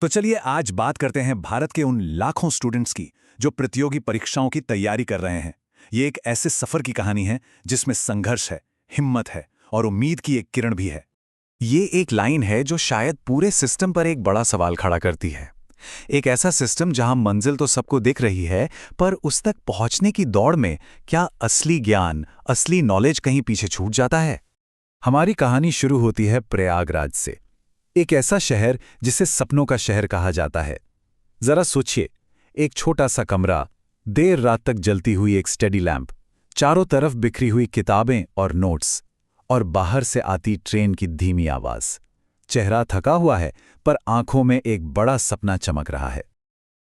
तो चलिए आज बात करते हैं भारत के उन लाखों स्टूडेंट्स की जो प्रतियोगी परीक्षाओं की तैयारी कर रहे हैं। ये एक ऐसे सफर की कहानी है जिसमें संघर्ष है, हिम्मत है और उम्मीद की एक किरण भी है। ये एक लाइन है जो शायद पूरे सिस्टम पर एक बड़ा सवाल खड़ा करती है। एक ऐसा सिस्टम जहां मंजिल तो सबको दिख रही है, पर उस तक पहुंचने की दौड़ में क्या असली ज्ञान, असली नॉलेज कहीं पीछे छूट जाता है। हमारी कहानी शुरू होती है प्रयागराज से, एक ऐसा शहर जिसे सपनों का शहर कहा जाता है। जरा सोचिए, एक छोटा सा कमरा, देर रात तक जलती हुई एक स्टडी लैंप, चारों तरफ बिखरी हुई किताबें और नोट्स, और बाहर से आती ट्रेन की धीमी आवाज। चेहरा थका हुआ है, पर आंखों में एक बड़ा सपना चमक रहा है।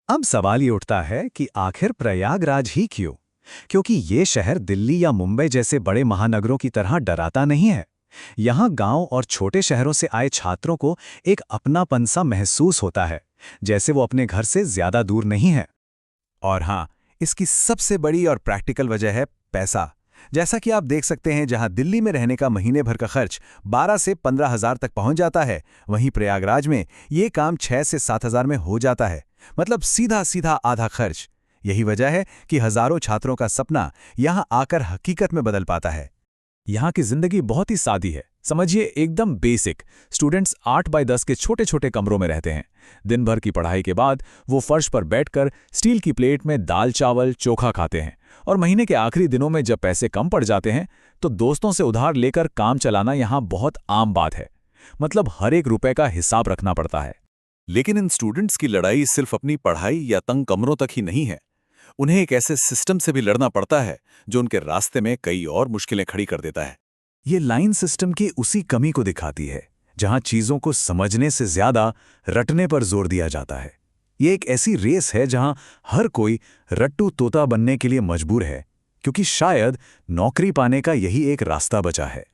अब सवाल ये उठता है कि आखिर प्रयागराज ही क्यों? क्योंकि ये शहर दिल्ली या मुंबई जैसे बड़े महानगरों की तरह डराता नहीं है। यहाँ गांव और छोटे शहरों से आए छात्रों को एक अपनापन सा महसूस होता है, जैसे वो अपने घर से ज्यादा दूर नहीं है। और हाँ, इसकी सबसे बड़ी और प्रैक्टिकल वजह है पैसा। जैसा कि आप देख सकते हैं, जहां दिल्ली में रहने का महीने भर का खर्च 12 से 15 हजार तक पहुंच जाता है, वहीं प्रयागराज में ये काम 6 से 7 हजार में हो जाता है। मतलब सीधा सीधा आधा खर्च। यही वजह है कि हजारों छात्रों का सपना यहां आकर हकीकत में बदल पाता है। यहाँ की जिंदगी बहुत ही सादी है। समझिए, एकदम बेसिक। स्टूडेंट्स 8 बाय 10 के छोटे छोटे कमरों में रहते हैं। दिन भर की पढ़ाई के बाद वो फर्श पर बैठकर स्टील की प्लेट में दाल चावल चोखा खाते हैं, और महीने के आखिरी दिनों में जब पैसे कम पड़ जाते हैं तो दोस्तों से उधार लेकर काम चलाना यहाँ बहुत आम बात है। मतलब हर एक रुपए का हिसाब रखना पड़ता है। लेकिन इन स्टूडेंट्स की लड़ाई सिर्फ अपनी पढ़ाई या तंग कमरों तक ही नहीं है। उन्हें एक ऐसे सिस्टम से भी लड़ना पड़ता है जो उनके रास्ते में कई और मुश्किलें खड़ी कर देता है। ये लाइन सिस्टम की उसी कमी को दिखाती है जहां चीजों को समझने से ज्यादा रटने पर जोर दिया जाता है। ये एक ऐसी रेस है जहां हर कोई रट्टू तोता बनने के लिए मजबूर है, क्योंकि शायद नौकरी पाने का यही एक रास्ता बचा है।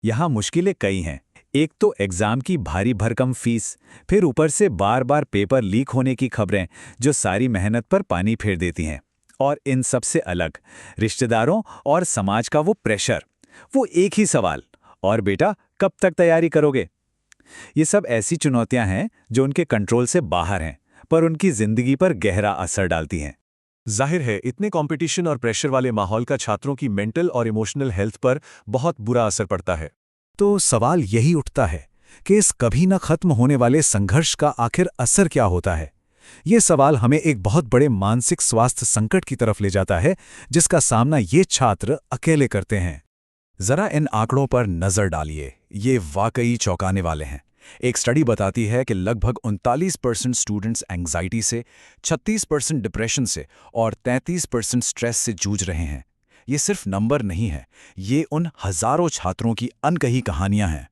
यहाँ मुश्किलें कई हैं। एक तो एग्जाम की भारी भरकम फीस, फिर ऊपर से बार बार पेपर लीक होने की खबरें जो सारी मेहनत पर पानी फेर देती हैं। और इन सब से अलग रिश्तेदारों और समाज का वो प्रेशर, वो एक ही सवाल, और बेटा कब तक तैयारी करोगे? ये सब ऐसी चुनौतियां हैं जो उनके कंट्रोल से बाहर हैं, पर उनकी जिंदगी पर गहरा असर डालती हैं। जाहिर है, इतने कंपटीशन और प्रेशर वाले माहौल का छात्रों की मेंटल और इमोशनल हेल्थ पर बहुत बुरा असर पड़ता है। तो सवाल यही उठता है कि इस कभी न खत्म होने वाले संघर्ष का आखिर असर क्या होता है? ये सवाल हमें एक बहुत बड़े मानसिक स्वास्थ्य संकट की तरफ ले जाता है, जिसका सामना ये छात्र अकेले करते हैं। जरा इन आंकड़ों पर नजर डालिए, ये वाकई चौंकाने वाले हैं। एक स्टडी बताती है कि लगभग 39% स्टूडेंट्स एंग्जाइटी से, 36% डिप्रेशन से और 33% स्ट्रेस से जूझ रहे हैं। ये सिर्फ नंबर नहीं है, ये उन हजारों छात्रों की अनकही कहानियां हैं।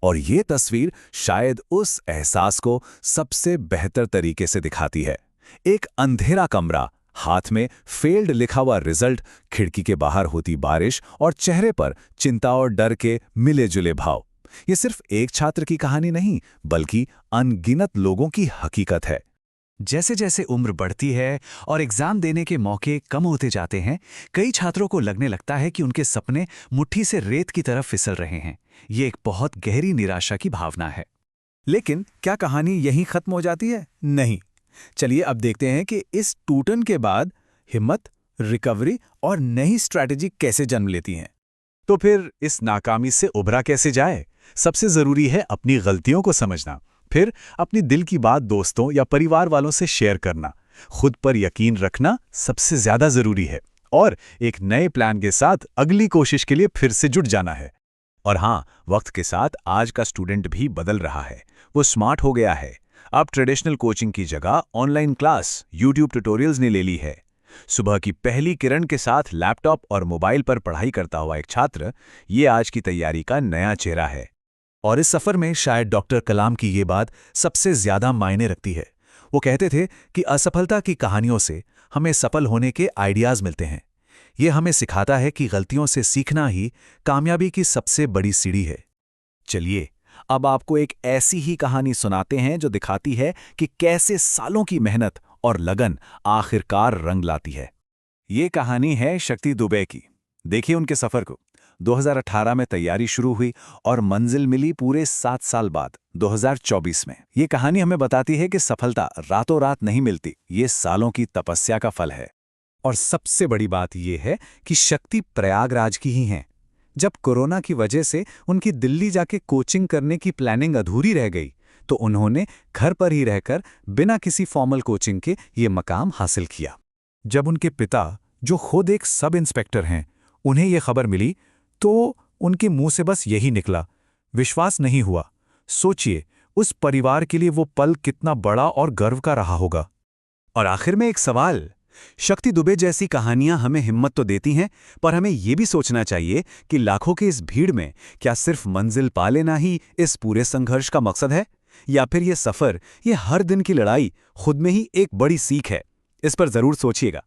और ये तस्वीर शायद उस एहसास को सबसे बेहतर तरीके से दिखाती है। एक अंधेरा कमरा, हाथ में फेल्ड लिखा हुआ रिजल्ट, खिड़की के बाहर होती बारिश और चेहरे पर चिंता और डर के मिले जुले भाव। ये सिर्फ एक छात्र की कहानी नहीं, बल्कि अनगिनत लोगों की हकीकत है। जैसे जैसे उम्र बढ़ती है और एग्जाम देने के मौके कम होते जाते हैं, कई छात्रों को लगने लगता है कि उनके सपने मुट्ठी से रेत की तरफ फिसल रहे हैं। ये एक बहुत गहरी निराशा की भावना है। लेकिन क्या कहानी यहीं खत्म हो जाती है? नहीं। चलिए अब देखते हैं कि इस टूटन के बाद हिम्मत, रिकवरी और नई स्ट्रैटेजी कैसे जन्म लेती हैं। तो फिर इस नाकामी से उभरा कैसे जाए? सबसे जरूरी है अपनी गलतियों को समझना, फिर अपनी दिल की बात दोस्तों या परिवार वालों से शेयर करना, खुद पर यकीन रखना सबसे ज्यादा जरूरी है, और एक नए प्लान के साथ अगली कोशिश के लिए फिर से जुट जाना है। और हाँ, वक्त के साथ आज का स्टूडेंट भी बदल रहा है। वो स्मार्ट हो गया है। अब ट्रेडिशनल कोचिंग की जगह ऑनलाइन क्लास, यूट्यूब ट्यूटोरियल्स ने ले ली है। सुबह की पहली किरण के साथ लैपटॉप और मोबाइल पर पढ़ाई करता हुआ एक छात्र, ये आज की तैयारी का नया चेहरा है। और इस सफर में शायद डॉक्टर कलाम की ये बात सबसे ज्यादा मायने रखती है। वो कहते थे कि असफलता की कहानियों से हमें सफल होने के आइडियाज मिलते हैं। ये हमें सिखाता है कि गलतियों से सीखना ही कामयाबी की सबसे बड़ी सीढ़ी है। चलिए अब आपको एक ऐसी ही कहानी सुनाते हैं जो दिखाती है कि कैसे सालों की मेहनत और लगन आखिरकार रंग लाती है। ये कहानी है शक्ति दुबे की। देखिए उनके सफर को। 2018 में तैयारी शुरू हुई और मंजिल मिली पूरे 7 साल बाद 2024 में। ये कहानी हमें बताती है कि सफलता रातों रात नहीं मिलती, ये सालों की तपस्या का फल है। और सबसे बड़ी बात यह है कि शक्ति प्रयागराज की ही हैं। जब कोरोना की वजह से उनकी दिल्ली जाके कोचिंग करने की प्लानिंग अधूरी रह गई, तो उन्होंने घर पर ही रहकर बिना किसी फॉर्मल कोचिंग के ये मकाम हासिल किया। जब उनके पिता, जो खुद एक सब इंस्पेक्टर हैं, उन्हें यह खबर मिली तो उनके मुंह से बस यही निकला, विश्वास नहीं हुआ। सोचिए, उस परिवार के लिए वो पल कितना बड़ा और गर्व का रहा होगा। और आखिर में एक सवाल, शक्ति दुबे जैसी कहानियां हमें हिम्मत तो देती हैं, पर हमें यह भी सोचना चाहिए कि लाखों की इस भीड़ में क्या सिर्फ मंजिल पा लेना ही इस पूरे संघर्ष का मकसद है, या फिर ये सफर, ये हर दिन की लड़ाई खुद में ही एक बड़ी सीख है। इस पर जरूर सोचिएगा।